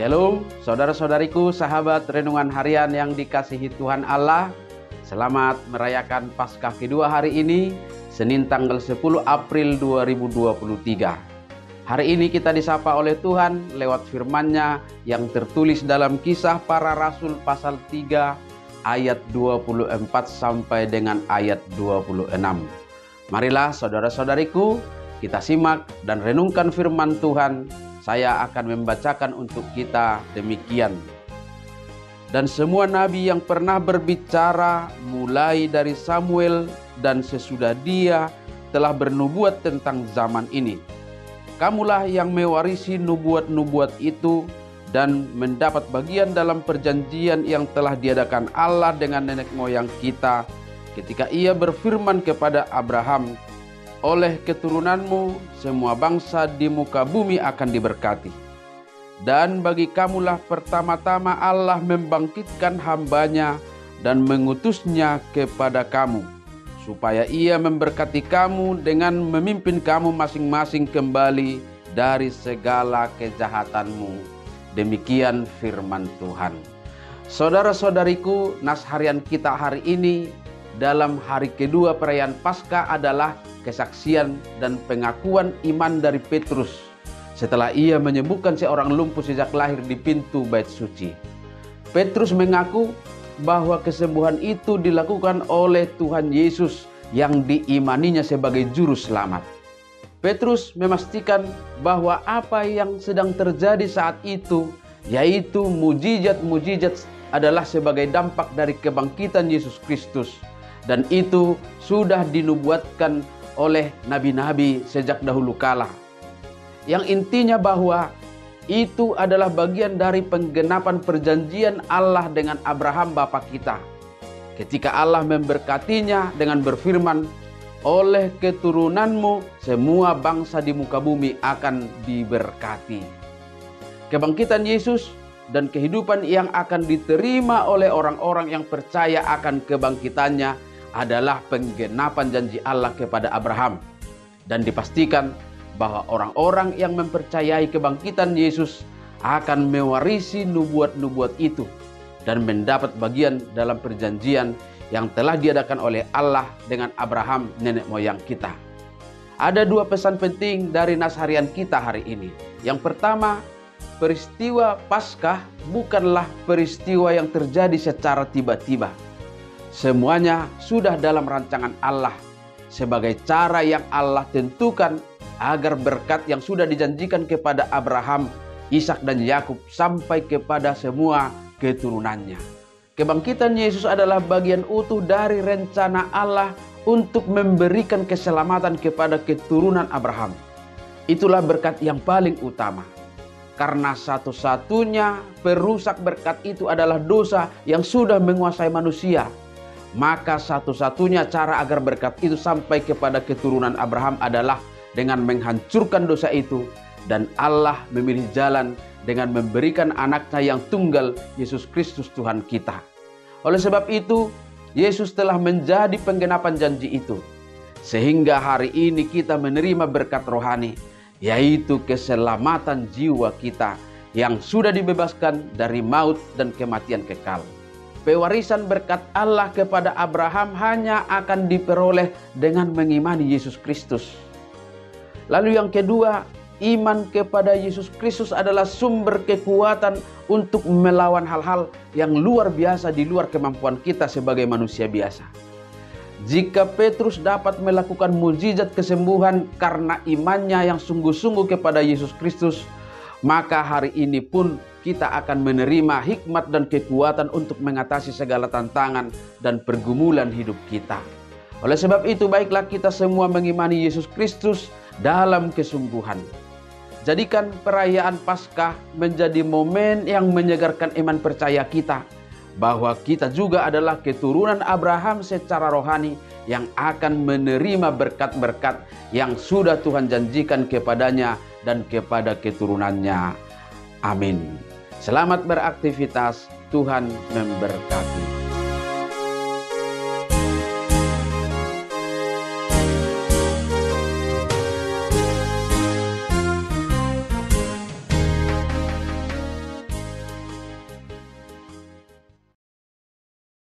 Shalom, saudara-saudariku, sahabat renungan harian yang dikasihi Tuhan Allah. Selamat merayakan Paskah kedua hari ini, Senin tanggal 10 April 2023. Hari ini kita disapa oleh Tuhan lewat firman-Nya yang tertulis dalam Kisah Para Rasul pasal 3 ayat 24 sampai dengan ayat 26. Marilah saudara-saudariku, kita simak dan renungkan firman Tuhan. Saya akan membacakan untuk kita demikian. Dan semua nabi yang pernah berbicara mulai dari Samuel dan sesudah dia telah bernubuat tentang zaman ini. Kamulah yang mewarisi nubuat-nubuat itu dan mendapat bagian dalam perjanjian yang telah diadakan Allah dengan nenek moyang kita ketika Ia berfirman kepada Abraham, oleh keturunanmu semua bangsa di muka bumi akan diberkati. Dan bagi kamulah pertama-tama Allah membangkitkan hamba-Nya dan mengutusnya kepada kamu, supaya Ia memberkati kamu dengan memimpin kamu masing-masing kembali dari segala kejahatanmu. Demikian firman Tuhan. Saudara-saudariku, nas harian kita hari ini dalam hari kedua perayaan Paskah adalah kesaksian dan pengakuan iman dari Petrus setelah ia menyembuhkan seorang lumpuh sejak lahir di pintu bait suci. Petrus mengaku bahwa kesembuhan itu dilakukan oleh Tuhan Yesus yang diimaninya sebagai juru selamat. Petrus memastikan bahwa apa yang sedang terjadi saat itu, yaitu mujizat-mujizat, adalah sebagai dampak dari kebangkitan Yesus Kristus, dan itu sudah dinubuatkan oleh nabi-nabi sejak dahulu kala. Yang intinya bahwa itu adalah bagian dari penggenapan perjanjian Allah dengan Abraham bapa kita. Ketika Allah memberkatinya dengan berfirman, oleh keturunanmu semua bangsa di muka bumi akan diberkati. Kebangkitan Yesus dan kehidupan yang akan diterima oleh orang-orang yang percaya akan kebangkitannya adalah penggenapan janji Allah kepada Abraham, dan dipastikan bahwa orang-orang yang mempercayai kebangkitan Yesus akan mewarisi nubuat-nubuat itu dan mendapat bagian dalam perjanjian yang telah diadakan oleh Allah dengan Abraham nenek moyang kita. Ada dua pesan penting dari nas harian kita hari ini. Yang pertama, peristiwa Paskah bukanlah peristiwa yang terjadi secara tiba-tiba. Semuanya sudah dalam rancangan Allah sebagai cara yang Allah tentukan agar berkat yang sudah dijanjikan kepada Abraham, Ishak dan Yakub sampai kepada semua keturunannya. Kebangkitan Yesus adalah bagian utuh dari rencana Allah untuk memberikan keselamatan kepada keturunan Abraham. Itulah berkat yang paling utama. Karena satu-satunya perusak berkat itu adalah dosa yang sudah menguasai manusia. Maka satu-satunya cara agar berkat itu sampai kepada keturunan Abraham adalah dengan menghancurkan dosa itu. Dan Allah memilih jalan dengan memberikan anaknya yang tunggal, Yesus Kristus Tuhan kita. Oleh sebab itu, Yesus telah menjadi penggenapan janji itu. Sehingga hari ini kita menerima berkat rohani, yaitu keselamatan jiwa kita yang sudah dibebaskan dari maut dan kematian kekal. Pewarisan berkat Allah kepada Abraham hanya akan diperoleh dengan mengimani Yesus Kristus. Lalu yang kedua, iman kepada Yesus Kristus adalah sumber kekuatan untuk melawan hal-hal yang luar biasa di luar kemampuan kita sebagai manusia biasa. Jika Petrus dapat melakukan mujizat kesembuhan karena imannya yang sungguh-sungguh kepada Yesus Kristus, maka hari ini pun kita akan menerima hikmat dan kekuatan untuk mengatasi segala tantangan dan pergumulan hidup kita. Oleh sebab itu, baiklah kita semua mengimani Yesus Kristus dalam kesungguhan. Jadikan perayaan Paskah menjadi momen yang menyegarkan iman percaya kita, bahwa kita juga adalah keturunan Abraham secara rohani yang akan menerima berkat-berkat yang sudah Tuhan janjikan kepadanya dan kepada keturunannya. Amin. Selamat beraktivitas, Tuhan memberkati.